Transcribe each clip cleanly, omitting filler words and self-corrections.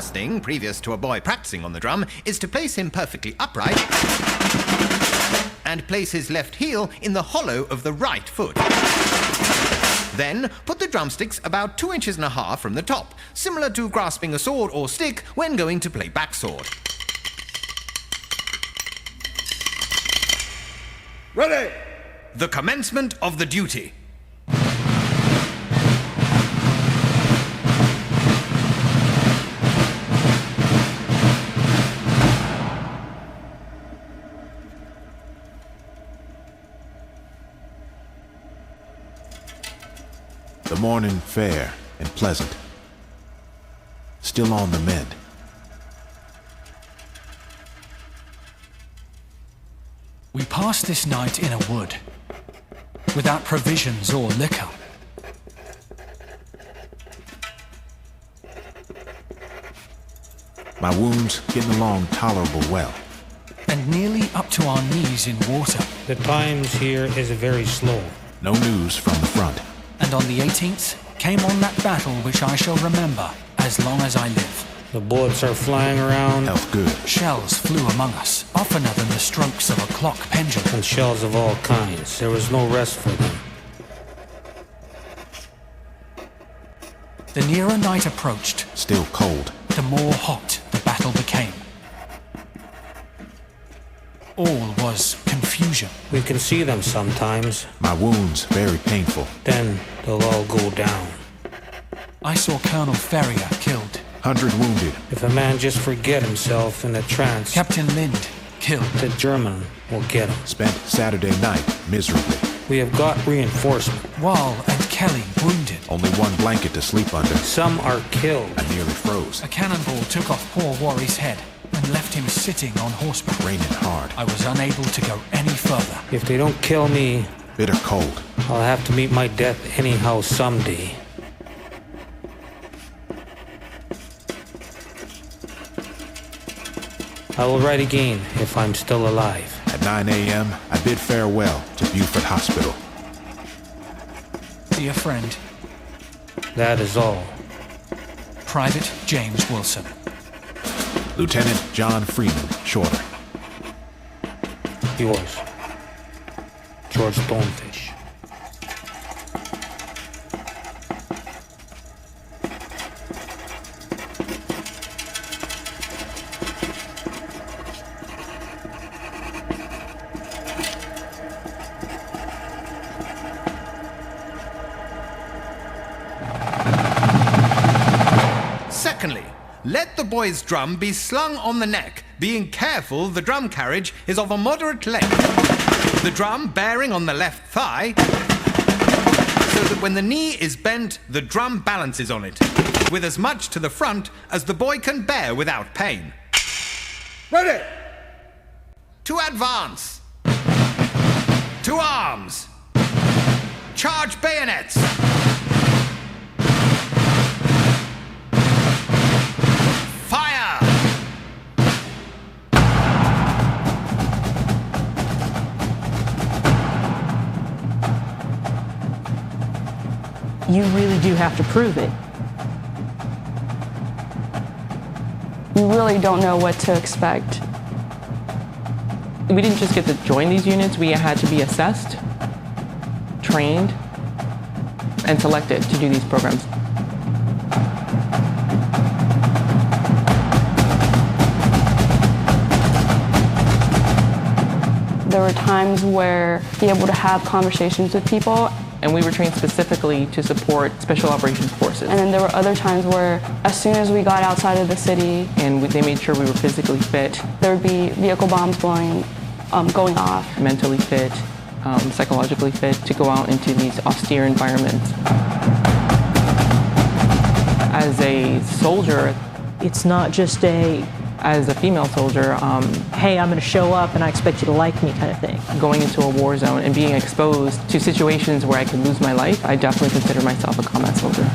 first thing, previous to a boy practicing on the drum, is to place him perfectly upright and place his left heel in the hollow of the right foot. Then, put the drumsticks about 2.5 inches from the top, similar to grasping a sword or stick when going to play backsword. Ready! The commencement of the duty. The morning fair and pleasant. Still on the mend. We passed this night in a wood, without provisions or liquor. My wounds getting along tolerable well. And nearly up to our knees in water. The times here is very slow. No news from the front. And on the 18th came on that battle which I shall remember as long as I live. The bullets are flying around. Health good. Shells flew among us, oftener than the strokes of a clock pendulum. And shells of all kinds. There was no rest for them. The nearer night approached, Still cold. the more hot the battle became. All was confusion. We can see them sometimes. My wounds very painful. Then they'll all go down. I saw Colonel Ferrier killed. 100 wounded. If a man just forget himself in a trance, Captain Lind killed. the German will get him. Spent Saturday night miserably. We have got reinforcement. Wall and Kelly wounded. Only one blanket to sleep under. Some are killed. I nearly froze. A cannonball took off poor Warry's head and left him sitting on horseback. Raining hard. I was unable to go any further. If they don't kill me, Bitter cold. I'll have to meet my death anyhow someday. I will write again if I'm still alive. At 9 a.m., I bid farewell to Beaufort Hospital. Dear friend, That is all. Private James Wilson. Lieutenant John Freeman, Shorter. Yours, George Stonefish. Secondly, let the boy's drum be slung on the neck, being careful the drum carriage is of a moderate length. The drum bearing on the left thigh, so that when the knee is bent, the drum balances on it, with as much to the front as the boy can bear without pain. Ready! To advance. To arms. Charge bayonets. Fire! You really do have to prove it. You really don't know what to expect. We didn't just get to join these units, we had to be assessed, trained, and selected to do these programs. There were times where be able to have conversations with people, And we were trained specifically to support Special Operations Forces. and then there were other times where as soon as we got outside of the city, And they made sure we were physically fit, there would be vehicle bombs going off. mentally fit, psychologically fit to go out into these austere environments. As a soldier, It's not just as a female soldier, hey, I'm going to show up and I expect you to like me kind of thing. going into a war zone and being exposed to situations where I could lose my life, I definitely consider myself a combat soldier.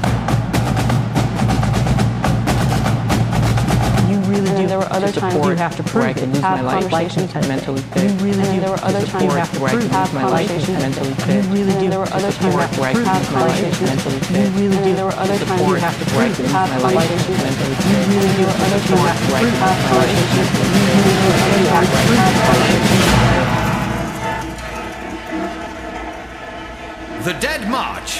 You really do And there were other times You have to where I prove could it. lose my Have life conversations kind of mentally thing. fit. You really And then do. there were other times Where I could lose have my life conversations. mentally You fit. really And do. then there were other You times have to Where I prove could have lose my life conversations. mentally You fit. really And do. then there were other times You have to Where I prove could it. lose have my life conversations. mentally And fit. then there were other times Where I could have lose my life conversations. mentally fit. The Dead March.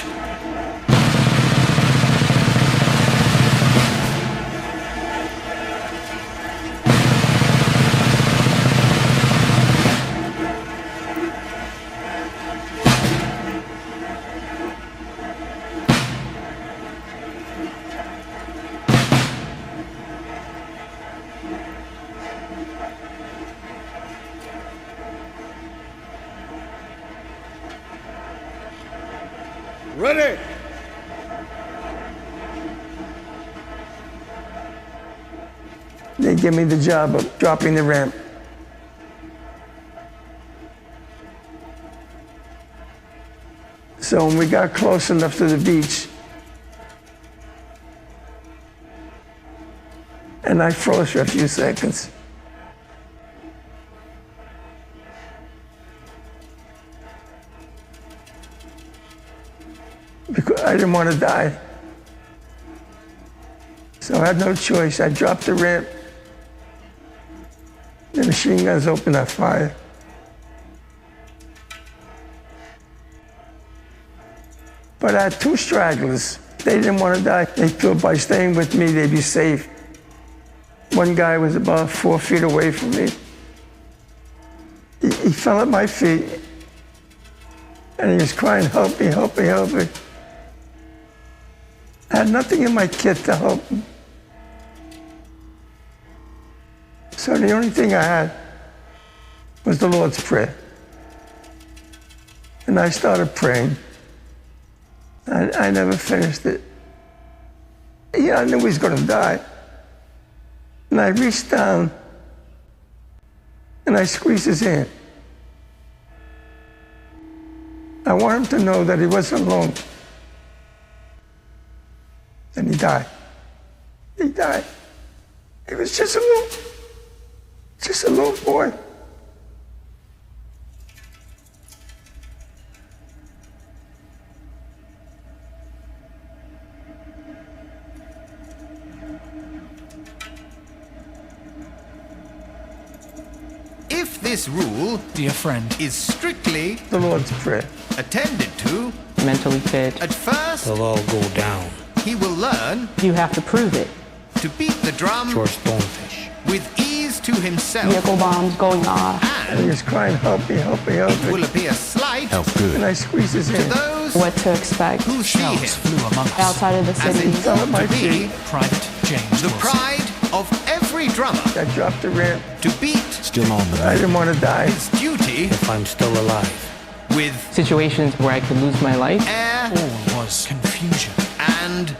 Ready! They give me the job of dropping the ramp. So when we got close enough to the beach, and I froze for a few seconds. Because I didn't want to die. So I had no choice. I dropped the ramp. The machine guns opened up fire. But I had two stragglers. They didn't want to die. They thought by staying with me, they'd be safe. One guy was about 4 feet away from me. He fell at my feet, and he was crying, "Help me, help me, help me." I had nothing in my kit to help him. So the only thing I had was the Lord's Prayer. And I started praying. I never finished it. Yeah, I knew he was going to die. And I reached down and I squeezed his hand. I want him to know that he wasn't alone. And he died. He died. He was just a little boy. If this rule Dear friend, is strictly The Lord's Prayer. attended to, Mentally fit. at first They'll all go down. he will learn You have to prove it. to beat the drum George Stonefish. with ease to himself, Vehicle bombs going off. And he and was crying, "Help me, help me, help it will me." appear slight Health And good. I squeezed his to hand. those What to expect who see shells him flew among us. outside of the as city. it Fell at ought my to be feet. Private James the Wilson. pride of every drummer I dropped the ramp. to beat Still on the I mend. didn't want to die. his duty If I'm still alive. with Situations where I could lose my life. air All was confusion. and